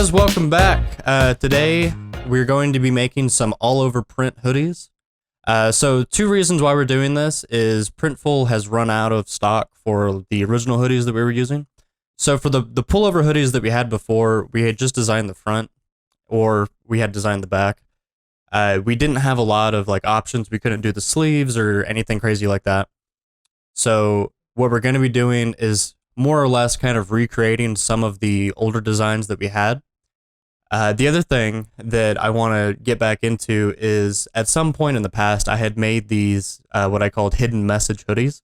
guys, welcome back. Today we're going to be making some all-over print hoodies. So two reasons why we're doing this is Printful has run out of stock for the original hoodies that we were using. So for the pullover hoodies that we had before, we had just designed the front, or we had designed the back. We didn't have a lot of like options. We couldn't do the sleeves or anything crazy like that. So what we're going to be doing is more or less kind of recreating some of the older designs that we had. The other thing that I want to get back into is at some point in the past, I had made these, what I called hidden message hoodies.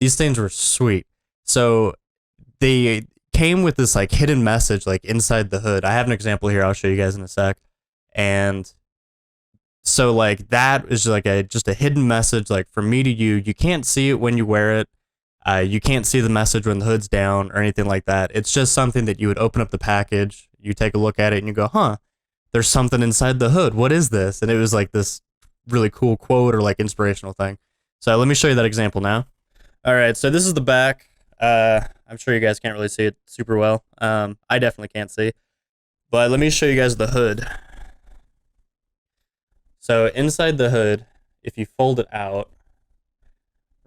These things were sweet. So they came with this like hidden message like inside the hood. I have an example here. I'll show you guys in a sec. And so like that is like just a hidden message, like from me to you. You can't see it when you wear it. You can't see the message when the hood's down or anything like that. It's just something that you would open up the package, you take a look at it, and you go, huh, there's something inside the hood. What is this? And it was like this really cool quote or like inspirational thing. So let me show you that example now. All right, so this is the back. I'm sure you guys can't really see it super well. I definitely can't see. But let me show you guys the hood. So inside the hood, if you fold it out,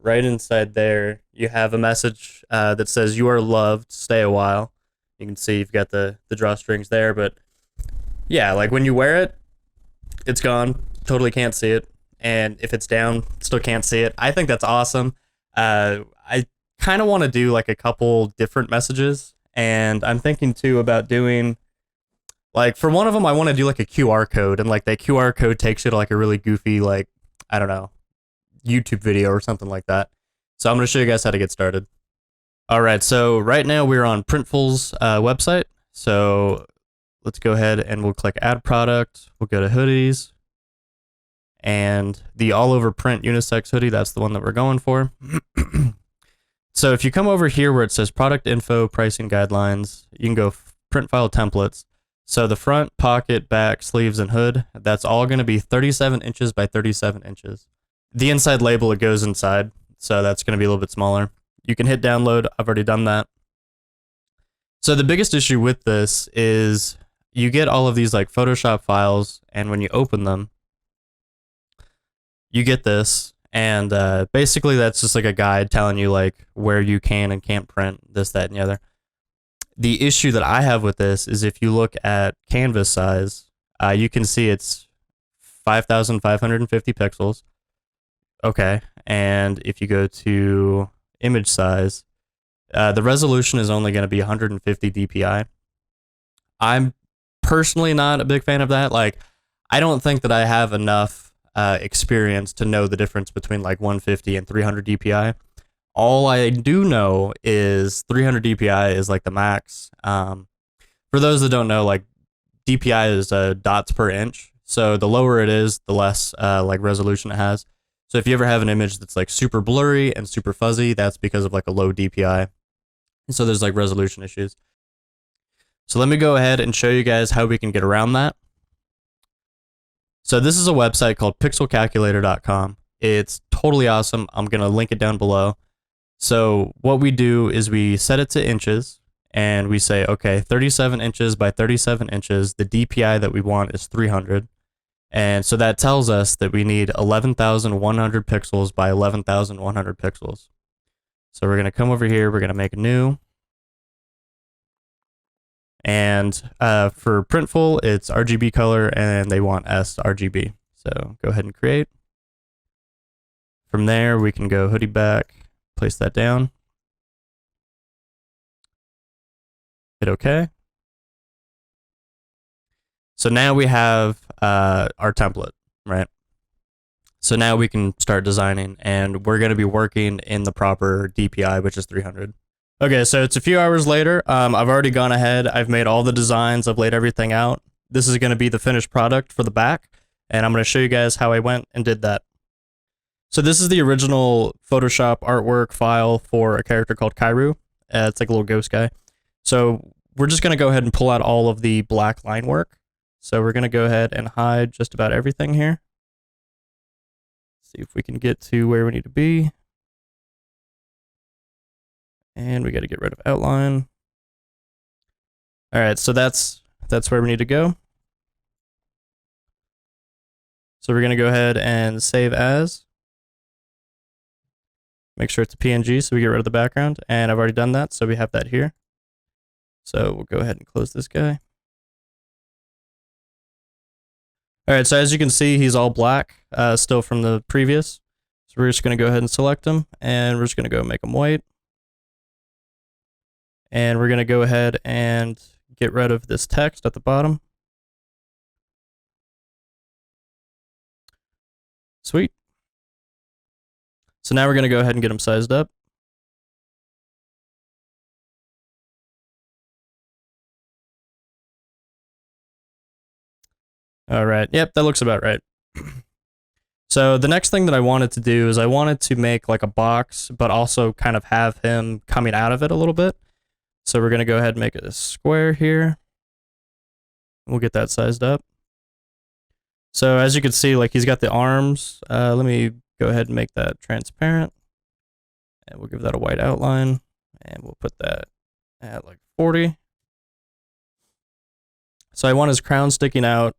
right inside there, you have a message that says, "You are loved, stay a while." You can see you've got the drawstrings there, but yeah, like when you wear it, it's gone, totally can't see it. And if it's down, still can't see it. I think that's awesome. I kind of want to do like a couple different messages, and I'm thinking too about doing, like for one of them, I want to do like a QR code, and like that QR code takes you to like a really goofy, like, I don't know, YouTube video or something like that. So I'm going to show you guys how to get started. All right, so right now we're on Printful's website. So let's go ahead and we'll click Add Product. We'll go to Hoodies. And the all-over print unisex hoodie, that's the one that we're going for. So if you come over here where it says Product Info, Pricing Guidelines, you can go Print File Templates. So the front, pocket, back, sleeves, and hood, that's all going to be 37 inches by 37 inches. The inside label, it goes inside, so that's going to be a little bit smaller. You can hit download. I've already done that. So the biggest issue with this is you get all of these like Photoshop files, and when you open them, you get this, and basically that's just like a guide telling you like where you can and can't print this, that, and the other. The issue that I have with this is if you look at canvas size, you can see it's 5,550 pixels. Okay, and if you go to image size, the resolution is only going to be 150 dpi. I'm personally not a big fan of that. Like, I don't think that I have enough experience to know the difference between like 150 and 300 dpi. All I do know is 300 dpi is like the max. For those that don't know, like dpi is dots per inch. So the lower it is, the less like resolution it has. So if you ever have an image that's like super blurry and super fuzzy, that's because of like a low DPI. And so there's like resolution issues. So let me go ahead and show you guys how we can get around that. So this is a website called pixelcalculator.com. It's totally awesome. I'm going to link it down below. So what we do is we set it to inches, and we say, okay, 37 inches by 37 inches. The DPI that we want is 300. And so that tells us that we need 11,100 pixels by 11,100 pixels. So we're going to come over here. We're going to make a new. And for Printful, it's RGB color, and they want sRGB. So go ahead and create. From there, we can go hoodie back, place that down. Hit OK. So now we have our template, right? So now we can start designing, and we're going to be working in the proper DPI, which is 300. Okay, so it's a few hours later. I've already gone ahead. I've made all the designs. I've laid everything out. This is going to be the finished product for the back, and I'm going to show you guys how I went and did that. So this is the original Photoshop artwork file for a character called Kairu. It's like a little ghost guy. So we're just going to go ahead and pull out all of the black line work. So we're going to go ahead and hide just about everything here. See if we can get to where we need to be. And we got to get rid of outline. All right, so that's That's where we need to go. So we're going to go ahead and save as. Make sure it's a PNG so we get rid of the background. And I've already done that, so we have that here. So we'll go ahead and close this guy. All right, so as you can see, he's all black, still from the previous. So we're just going to go ahead and select him, and we're just going to go make him white. And we're going to go ahead and get rid of this text at the bottom. Sweet. So now we're going to go ahead and get them sized up. All right. Yep, that looks about right. So the next thing that I wanted to do is I wanted to make like a box, but also kind of have him coming out of it a little bit. So we're going to go ahead and make a square here. We'll get that sized up. So as you can see, like he's got the arms. Let me go ahead and make that transparent. And we'll give that a white outline. And we'll put that at like 40. So I want his crown sticking out.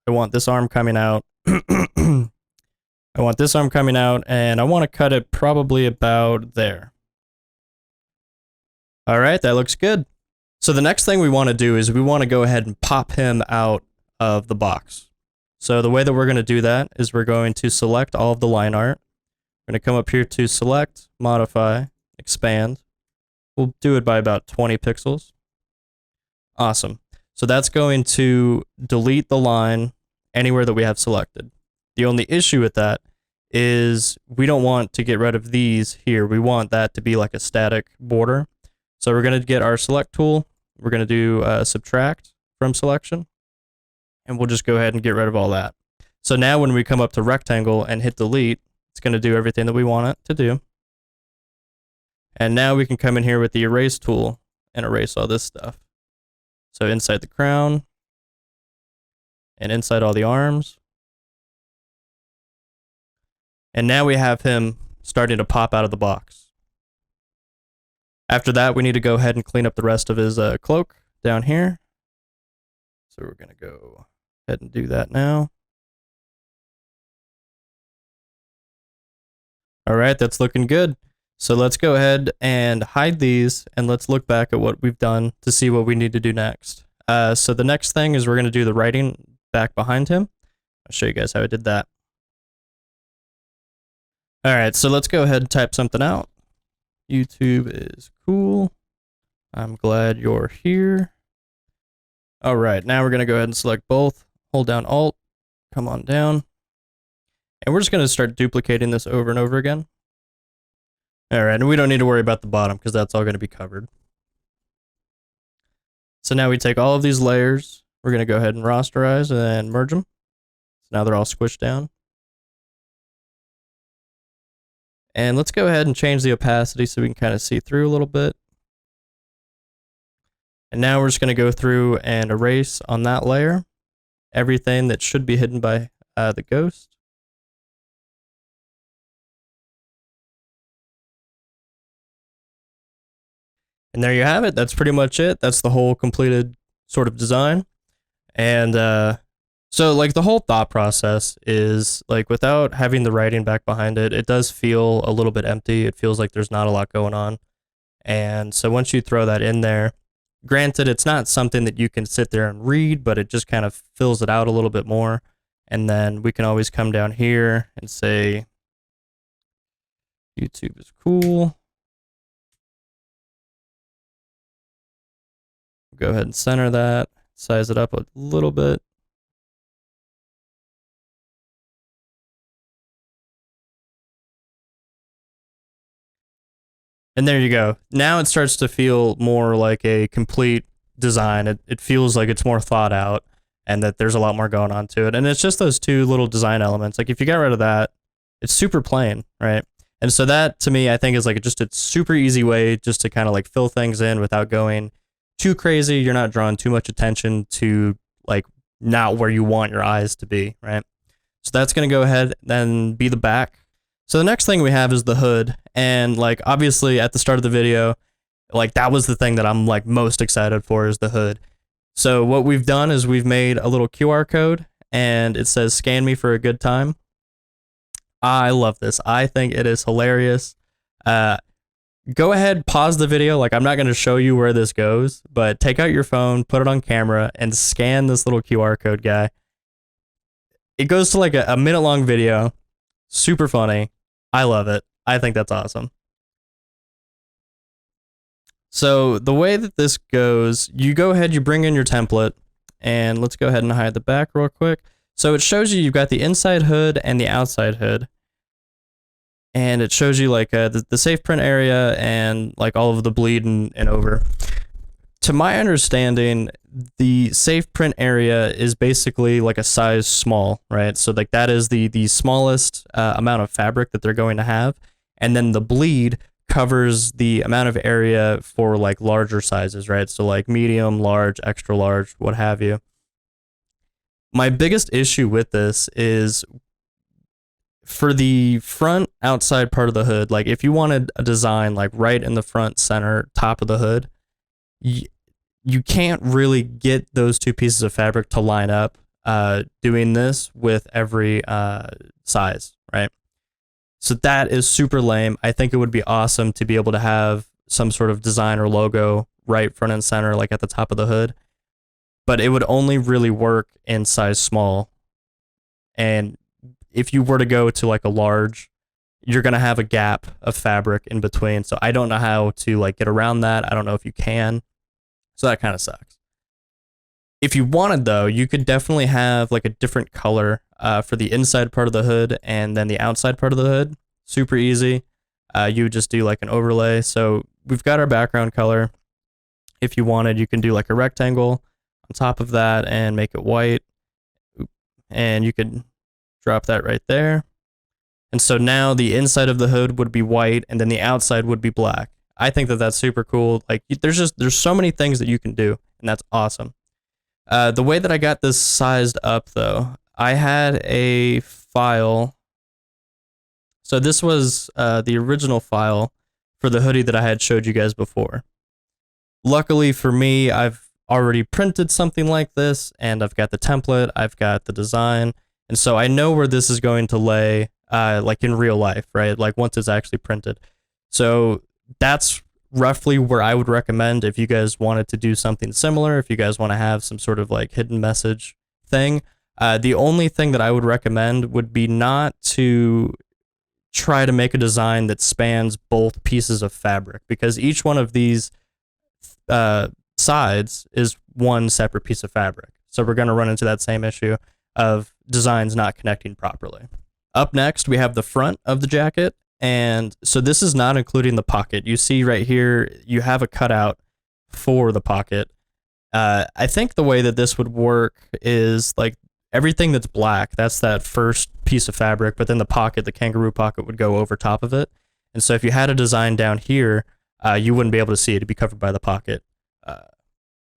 I want this arm coming out. I want this arm coming out. And I want to cut it probably about there. All right, that looks good. So the next thing we want to do is we want to go ahead and pop him out of the box. So the way that we're going to do that is we're going to select all of the line art. We're going to come up here to select, modify, expand. We'll do it by about 20 pixels. Awesome. So that's going to delete the line anywhere that we have selected. The only issue with that is we don't want to get rid of these here. We want that to be like a static border. So we're going to get our select tool. We're going to do subtract from selection. And we'll just go ahead and get rid of all that. So now when we come up to rectangle and hit delete, it's going to do everything that we want it to do. And now we can come in here with the erase tool and erase all this stuff. So inside the crown and inside all the arms. And now we have him starting to pop out of the box. After that, we need to go ahead and clean up the rest of his cloak down here. So we're going to go ahead and do that now. All right, that's looking good. So let's go ahead and hide these and let's look back at what we've done to see what we need to do next. So the next thing is we're going to do the writing back behind him. I'll show you guys how I did that. All right, so let's go ahead and type something out. YouTube is cool. I'm glad you're here. All right, now we're going to go ahead and select both. Hold down Alt, come on down. And we're just going to start duplicating this over and over again. All right, and we don't need to worry about the bottom because that's all going to be covered. So now we take all of these layers. We're going to go ahead and rasterize and merge them. So now they're all squished down. And let's go ahead and change the opacity so we can kind of see through a little bit. And now we're just going to go through and erase on that layer everything that should be hidden by the ghost. And there you have it. That's pretty much it. That's the whole completed sort of design. And so like the whole thought process is like without having the writing back behind it, it does feel a little bit empty. It feels like there's not a lot going on. And so once you throw that in there, granted, it's not something that you can sit there and read, but it just kind of fills it out a little bit more. And then we can always come down here and say, YouTube is cool. Go ahead and center that, size it up a little bit. And there you go. Now it starts to feel more like a complete design. It feels like it's more thought out and that there's a lot more going on to it. And it's just those two little design elements. Like if you got rid of that, it's super plain, right? And so that to me, I think is like just a super easy way just to kind of like fill things in without going too crazy. You're not drawing too much attention to like not where you want your eyes to be, right? So that's going to go ahead and be the back. So the next thing we have is the hood. And like, obviously at the start of the video, like that was the thing that I'm like most excited for is the hood. So what we've done is we've made a little QR code and it says scan me for a good time. I love this. I think it is hilarious. Go ahead, pause the video. Like, I'm not going to show you where this goes, but take out your phone, put it on camera, and scan this little QR code guy. It goes to like a minute long video. Super funny. I love it. I think that's awesome. So the way that this goes, you go ahead, you bring in your template, and let's go ahead and hide the back real quick. So it shows you you've got the inside hood and the outside hood. And it shows you like the safe print area and like all of the bleed and over. To my understanding, the safe print area is basically like a size small, right? So like that is the smallest amount of fabric that they're going to have. And then the bleed covers the amount of area for like larger sizes, right? So like medium, large, extra large, what have you. My biggest issue with this is for the front outside part of the hood. Like if you wanted a design like right in the front center top of the hood, you can't really get those two pieces of fabric to line up doing this with every size, right? So that is super lame. I think it would be awesome to be able to have some sort of design or logo right front and center, like at the top of the hood. But it would only really work in size small. And if you were to go to like a large, you're going to have a gap of fabric in between. So I don't know how to like get around that. I don't know if you can. So that kind of sucks. If you wanted though, you could definitely have like a different color for the inside part of the hood and then the outside part of the hood. Super easy. You would just do like an overlay. So we've got our background color. If you wanted, you can do like a rectangle on top of that and make it white. And you could drop that right there. And so now the inside of the hood would be white and then the outside would be black. I think that that's super cool. Like there's so many things that you can do, and that's awesome. The way that I got this sized up though, I had a file. So this was the original file for the hoodie that I had showed you guys before. Luckily for me, I've already printed something like this, and I've got the template, I've got the design, and so I know where this is going to lay, like in real life, right? Like once it's actually printed. So that's roughly where I would recommend if you guys wanted to do something similar, if you guys want to have some sort of like hidden message thing. The only thing that I would recommend would be not to try to make a design that spans both pieces of fabric, because each one of these sides is one separate piece of fabric. So we're going to run into that same issue of designs not connecting properly. Up next, we have the front of the jacket. And so this is not including the pocket. You see right here, you have a cutout for the pocket. I think the way that this would work is like everything that's black, that's that first piece of fabric, but then the pocket, the kangaroo pocket, would go over top of it. And so if you had a design down here, you wouldn't be able to see it. It'd be covered by the pocket.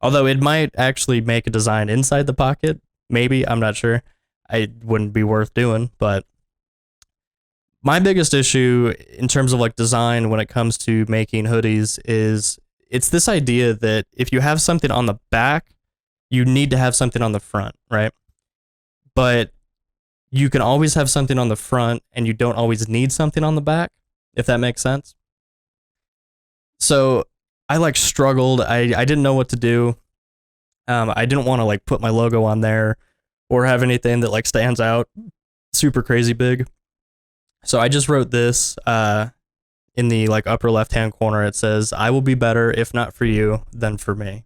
Although it might actually make a design inside the pocket. Maybe, I'm not sure. It wouldn't be worth doing, but my biggest issue in terms of like design when it comes to making hoodies is it's this idea that if you have something on the back, you need to have something on the front, right? But you can always have something on the front and you don't always need something on the back, if that makes sense. So I like struggled. I didn't know what to do. I didn't want to like put my logo on there or have anything that like stands out super crazy big. So I just wrote this in the like upper left-hand corner. It says, "I will be better if not for you than for me."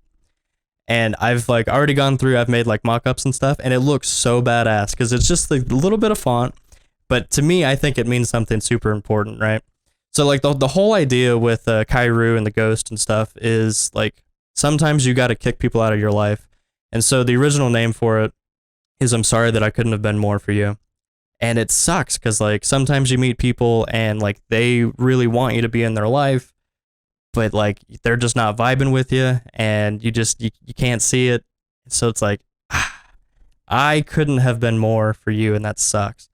And I've like already gone through, I've made like mock-ups and stuff, and it looks so badass because it's just like a little bit of font. But to me, I think it means something super important, right? So like the whole idea with Kairu and the ghost and stuff is like sometimes you got to kick people out of your life. And so the original name for it is "I'm sorry that I couldn't have been more for you." And it sucks because like sometimes you meet people and like they really want you to be in their life, but like they're just not vibing with you and you can't see it. So it's like, I couldn't have been more for you, and that sucks.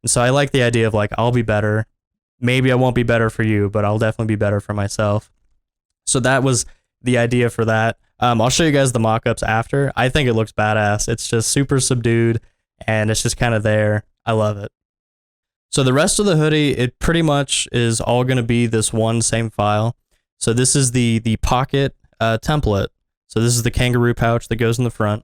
And so I like the idea of like, I'll be better. Maybe I won't be better for you, but I'll definitely be better for myself. So that was the idea for that. I'll show you guys the mock-ups after. I think it looks badass. It's just super subdued, and it's just kind of there. I love it. So the rest of the hoodie, it pretty much is all going to be this one same file. So this is the pocket template. So this is the kangaroo pouch that goes in the front.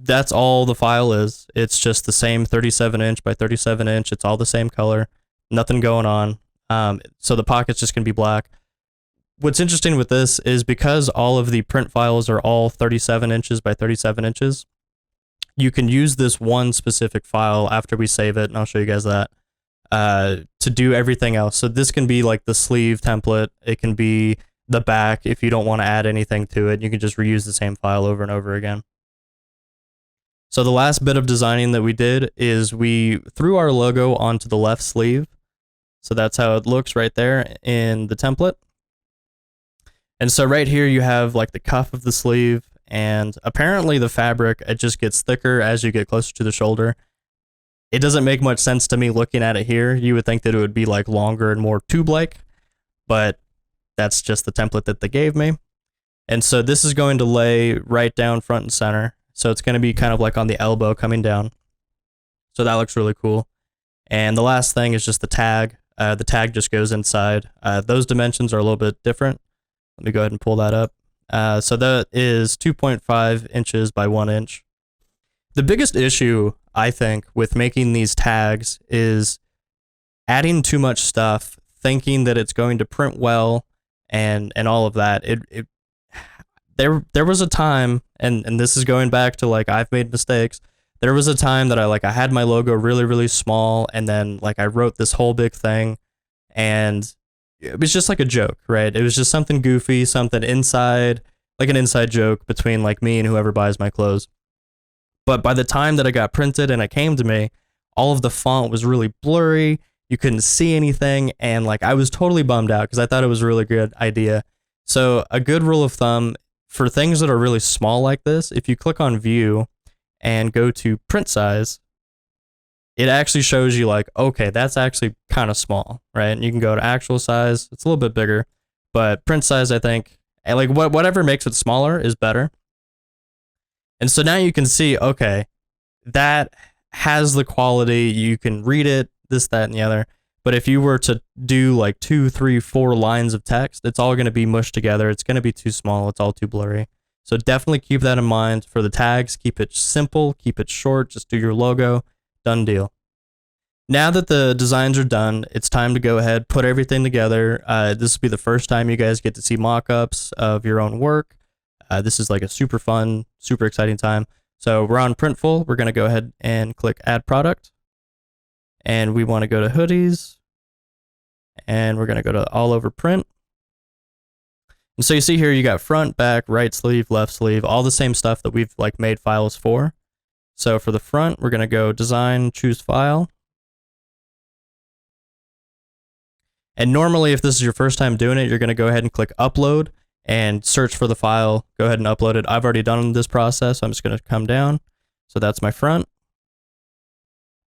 That's all the file is. It's just the same 37-inch by 37-inch. It's all the same color. Nothing going on. So the pocket's just going to be black. What's interesting with this is because all of the print files are all 37 inches by 37 inches, you can use this one specific file after we save it, and I'll show you guys that, to do everything else. So this can be like the sleeve template. It can be the back if you don't want to add anything to it. You can just reuse the same file over and over again. So the last bit of designing that we did is we threw our logo onto the left sleeve. So that's how it looks right there in the template. And so right here you have like the cuff of the sleeve, and apparently the fabric, it just gets thicker as you get closer to the shoulder. It doesn't make much sense to me looking at it here. You would think that it would be like longer and more tube-like, but that's just the template that they gave me. And so this is going to lay right down front and center. So it's going to be kind of like on the elbow coming down. So that looks really cool. And the last thing is just the tag. The tag just goes inside. Those dimensions are a little bit different. Let me go ahead and pull that up. So that is 2.5 inches by 1 inch. The biggest issue, I think, with making these tags is adding too much stuff, thinking that it's going to print well and all of that. There was a time, and this is going back to like I've made mistakes. There was a time that I had my logo really, really small, and then like I wrote this whole big thing, and it was just like a joke, right? It was just something goofy, something inside, like an inside joke between like me and whoever buys my clothes. But by the time that it got printed and it came to me, all of the font was really blurry. You couldn't see anything, and like I was totally bummed out because I thought it was a really good idea. So a good rule of thumb for things that are really small like this, if you click on view and go to print size, it actually shows you like, okay, that's actually kind of small, right? And you can go to actual size. It's a little bit bigger, but print size, I think, and like whatever makes it smaller is better. And so now you can see, okay, that has the quality. You can read it, this, that, and the other. But if you were to do like 2, 3, 4 lines of text, it's all going to be mushed together. It's going to be too small. It's all too blurry. So definitely keep that in mind for the tags. Keep it simple. Keep it short. Just do your logo. Done deal. Now that the designs are done, it's time to go ahead, put everything together. This will be the first time you guys get to see mock-ups of your own work. This is like a super fun, super exciting time. So we're on Printful. We're going to go ahead and click Add Product. And we want to go to Hoodies. And we're going to go to All Over Print. And so you see here, you got front, back, right sleeve, left sleeve, all the same stuff that we've like made files for. So for the front, we're going to go Design, choose File. And normally, if this is your first time doing it, you're going to go ahead and click Upload and search for the file. Go ahead and upload it. I've already done this process, so I'm just going to come down. So that's my front.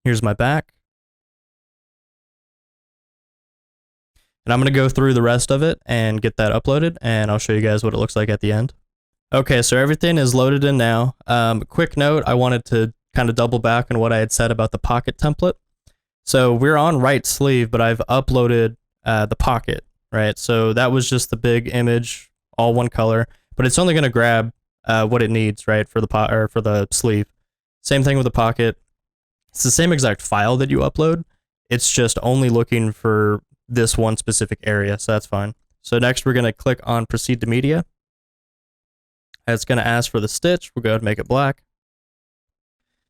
Here's my back. And I'm going to go through the rest of it and get that uploaded, and I'll show you guys what it looks like at the end. Okay, so everything is loaded in now. Quick note, I wanted to kind of double back on what I had said about the pocket template. So we're on right sleeve, but I've uploaded the pocket, right? So that was just the big image, all one color, but it's only going to grab what it needs, right, for the sleeve. Same thing with the pocket. It's the same exact file that you upload. It's just only looking for this one specific area, so that's fine. So next we're going to click on Proceed to Media. It's going to ask for the stitch. We'll go ahead and make it black.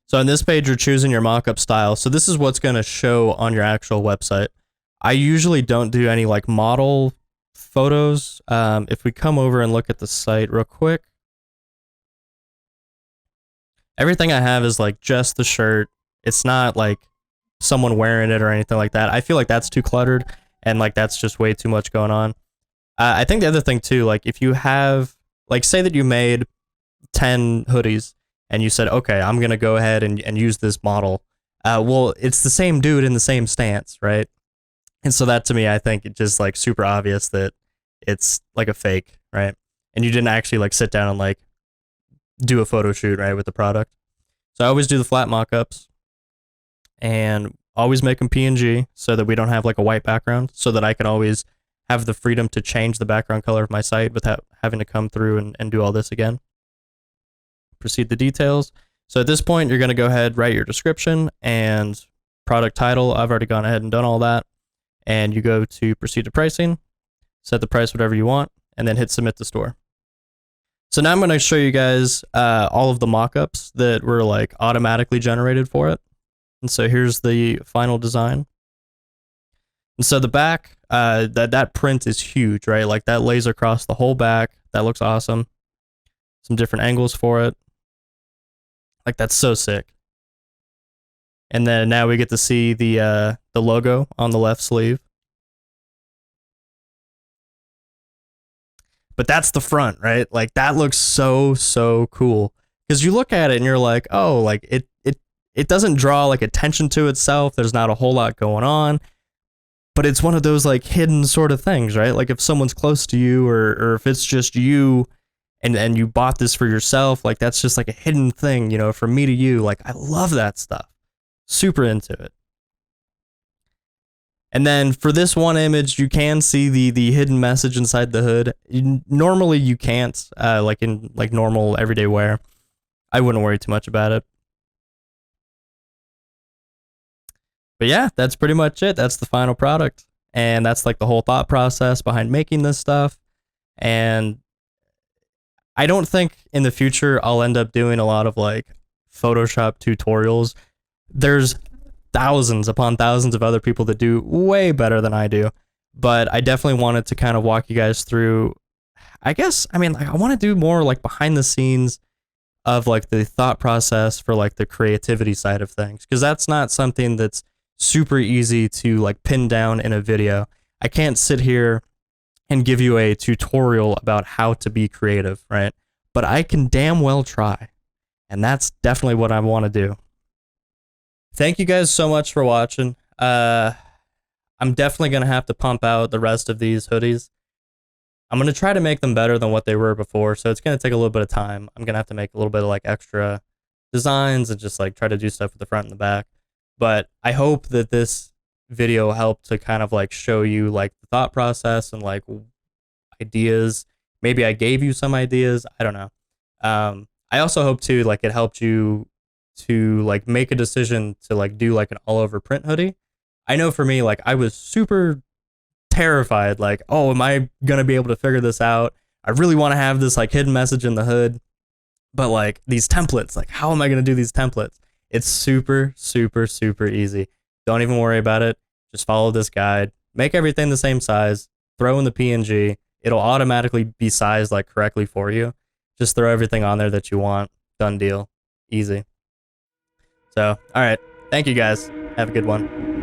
So on this page, you're choosing your mockup style. So this is what's going to show on your actual website. I usually don't do any like model photos. If we come over and look at the site real quick, everything I have is like just the shirt. It's not like someone wearing it or anything like that. I feel like that's too cluttered and like that's just way too much going on. I think the other thing too, like if you have, like say that you made 10 hoodies and you said, okay, I'm going to go ahead and use this model. Well, it's the same dude in the same stance, right? And so that to me, I think it's just like super obvious that it's like a fake, right? and you didn't actually like sit down and like do a photo shoot, right, with the product. So I always do the flat mock-ups and always make them PNG so that we don't have like a white background, so that I can always have the freedom to change the background color of my site without having to come through and do all this again. Proceed to details. So at this point, you're going to go ahead, write your description and product title. I've already gone ahead and done all that. And you go to proceed to pricing, set the price whatever you want, and then hit submit to store. So now I'm going to show you guys all of the mockups that were like automatically generated for it. And so here's the final design. And so the back, that print is huge, right? Like that lays across the whole back. That looks awesome. Some different angles for it. Like that's so sick. And then now we get to see the logo on the left sleeve. But that's the front, right? Like that looks so cool. Because you look at it and you're like, oh, like it doesn't draw like attention to itself. There's not a whole lot going on. But it's one of those like hidden sort of things, right? Like if someone's close to you or if it's just you and you bought this for yourself, like that's just like a hidden thing, you know, from me to you. Like I love that stuff. Super into it. And then for this one image, you can see the hidden message inside the hood. Normally you can't, like in like normal everyday wear. I wouldn't worry too much about it. But yeah, that's pretty much it. That's the final product. And that's like the whole thought process behind making this stuff. And I don't think in the future I'll end up doing a lot of like Photoshop tutorials. There's thousands upon thousands of other people that do way better than I do. But I definitely wanted to kind of walk you guys through, I guess, I mean, like, I want to do more like behind the scenes of like the thought process for like the creativity side of things. Because that's not something that's super easy to like pin down in a video. I can't sit here and give you a tutorial about how to be creative, right? But I can damn well try. And that's definitely what I want to do. Thank you guys so much for watching. I'm definitely going to have to pump out the rest of these hoodies. I'm going to try to make them better than what they were before, so it's going to take a little bit of time. I'm going to have to make a little bit of like extra designs and just like try to do stuff with the front and the back. But I hope that this video helped to kind of like show you like the thought process and like ideas. Maybe I gave you some ideas. I don't know. I also hope too, like it helped you to like make a decision to like do like an all over print hoodie. I know for me, like I was super terrified, like, oh, am I gonna be able to figure this out? I really want to have this like hidden message in the hood, but like these templates, like how am I gonna do these templates? It's super easy. Don't even worry about it. Just follow this guide, make everything the same size, throw in the PNG. It'll automatically be sized like correctly for you. Just throw everything on there that you want. Done deal. Easy. So, all right. Thank you guys. Have a good one.